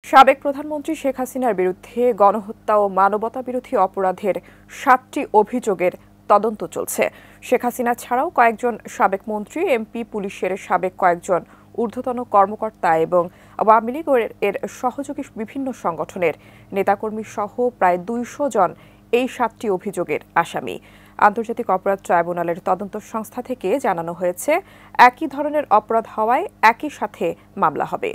সাবেক প্রধানমন্ত্রী শেখ হাসিনার বিরুদ্ধে গণহত্যা ও মানবতাবিরোধী অপরাধের ৭টি অভিযোগের তদন্ত চলছে। শেখ হাসিনা ছাড়াও কয়েকজন সাবেক মন্ত্রী, এমপি, পুলিশের সাবেক কয়েকজন ঊর্ধ্বতন কর্মকর্তা এবং আওয়ামী লীগ এর সহযোগী বিভিন্ন সংগঠনের নেতাকর্মী সহ প্রায় ২০০ জন এই ৭টি অভিযোগের আসামি। আন্তর্জাতিক অপরাধ ট্রাইব্যুনালের তদন্ত সংস্থা থেকে জানানো হয়েছে, একই ধরনের অপরাধ হওয়ায় একই সাথে মামলা হবে।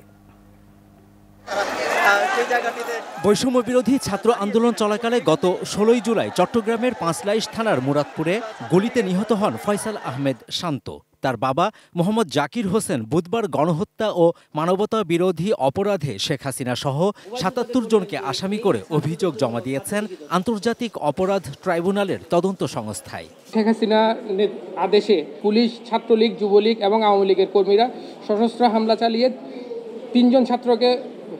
বৈষম্য বিরোধী ছাত্র আন্দোলন চলাকালে গত ১৬ জুলাই চট্টগ্রামের পাঁচলাইশ থানার মুরাদপুরে গুলিতে নিহত হন ফয়সাল আহমেদ শান্ত। তার বাবা মোহাম্মদ জাকির হোসেন বুধবার গণহত্যা ও মানবতা বিরোধী অপরাধে শেখ হাসিনা সহ ৭৭ জনকে আসামি করে অভিযোগ জমা দিয়েছেন আন্তর্জাতিক অপরাধ ট্রাইব্যুনালের তদন্ত সংস্থায়। শেখ হাসিনা আদেশে পুলিশ, ছাত্রলীগ, যুবলীগ এবং আওয়ামী লীগের কর্মীরা সশস্ত্র হামলা চালিয়ে ৩ জন ছাত্রকে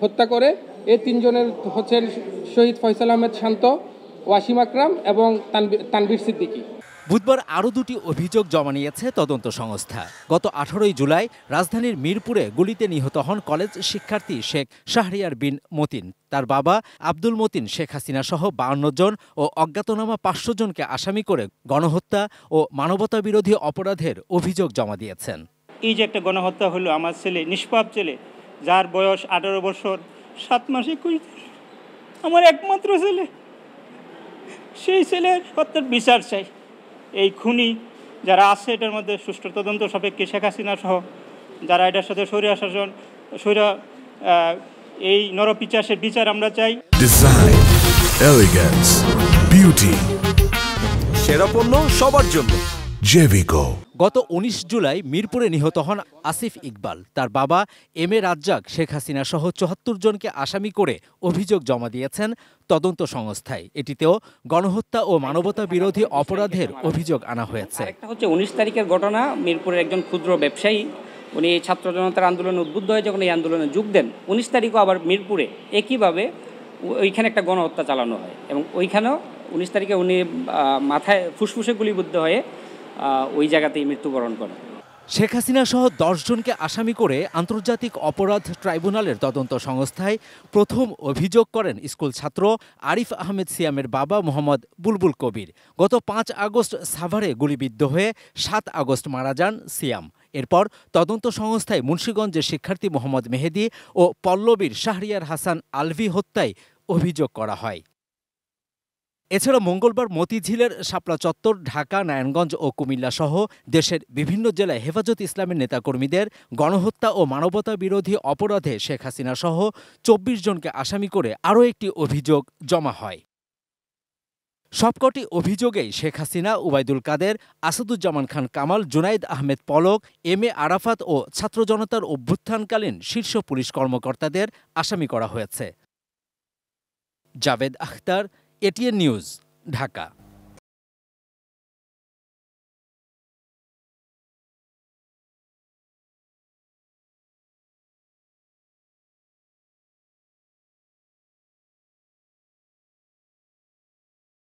হত্যা করে। এই ৩ জনের হচ্ছেন শহীদ ফয়সাল আহমেদ শান্ত, ওয়াসিম আকরাম এবং তানভীর সিদ্দিকী। বুধবার আরও ২টি অভিযোগ জমা নিয়েছে তদন্ত সংস্থা। গত ১৮ জুলাই রাজধানীর মিরপুরে গুলিতে নিহত হন কলেজ শিক্ষার্থী শেখ শাহরিয়ার বিন মতিন। তার বাবা আব্দুল মতিন শেখ হাসিনা সহ ৫২ জন ও অজ্ঞাতনামা ৫০০ জনকে আসামি করে গণহত্যা ও মানবতা বিরোধী অপরাধের অভিযোগ জমা দিয়েছেন। এই যে একটা গণহত্যা হলো, আমার ছেলে, নিষ্পাপ ছেলে, যার বয়স ১৮ বছর ৭ মাস ২১ দিন, আমার একমাত্র ছেলে, সেই ছেলের হত্যার বিচার চাই। এই খুনি যারা আছে এটার মধ্যে সুষ্ঠু তদন্ত সাপেক্ষে শেখ হাসিনা সহ যারা এটার সাথে এই নরপিচাসের বিচার আমরা চাই। ডিজাইন, এলিগেন্স, বিউটি, সেরা পণ্য সবার জন্য জেভিকো। গত ১৯ জুলাই মিরপুরে নিহত হন আসিফ ইকবাল। তার বাবা এম এ রাজ্জাক শেখ হাসিনা সহ ৭৪ জনকে আসামি করে অভিযোগ জমা দিয়েছেন তদন্ত সংস্থায়। এটিতেও গণহত্যা ও মানবতা বিরোধী অপরাধের অভিযোগ আনা হয়েছে। একটা হচ্ছে ১৯ তারিখের ঘটনা, মিরপুরের একজন ক্ষুদ্র ব্যবসায়ী, উনি ছাত্র জনতার আন্দোলনে উদ্বুদ্ধ হয়ে যখন এই আন্দোলনে যোগ দেন, ১৯ তারিখও আবার মিরপুরে একইভাবে ওইখানে একটা গণহত্যা চালানো হয় এবং ওইখানেও ১৯ তারিখে উনি মাথায় ফুসফুসে গুলিবিদ্ধ হয়ে ওই জায়গাতেই মৃত্যুবরণ করেন। শেখ হাসিনা সহ ১০ জনকে আসামি করে আন্তর্জাতিক অপরাধ ট্রাইব্যুনালের তদন্ত সংস্থায় প্রথম অভিযোগ করেন স্কুল ছাত্র আরিফ আহমেদ সিয়ামের বাবা মোহাম্মদ বুলবুল কবির। গত ৫ আগস্ট সাভারে গুলিবিদ্ধ হয়ে ৭ আগস্ট মারা যান সিয়াম। এরপর তদন্ত সংস্থায় মুন্সিগঞ্জের শিক্ষার্থী মোহাম্মদ মেহেদি ও পল্লবীর শাহরিয়ার হাসান আলভি হত্যায় অভিযোগ করা হয়। এছাড়া মঙ্গলবার মতিঝিলের শাপলা চত্বর, ঢাকা, নারায়ণগঞ্জ ও কুমিল্লা সহ দেশের বিভিন্ন জেলায় হেফাজত ইসলামের নেতাকর্মীদের গণহত্যা ও মানবতা বিরোধী অপরাধে শেখ হাসিনা সহ ২৪ জনকে আসামি করে আরও একটি অভিযোগ জমা হয়। সবকটি অভিযোগেই শেখ হাসিনা, ওবায়দুল কাদের, আসাদুজ্জামান খান কামাল, জুনাইদ আহমেদ পলক, এম এ আরাফাত ও ছাত্র জনতার অভ্যুত্থানকালীন শীর্ষ পুলিশ কর্মকর্তাদের আসামি করা হয়েছে। Javed Akhtar, ATN news, Dhaka.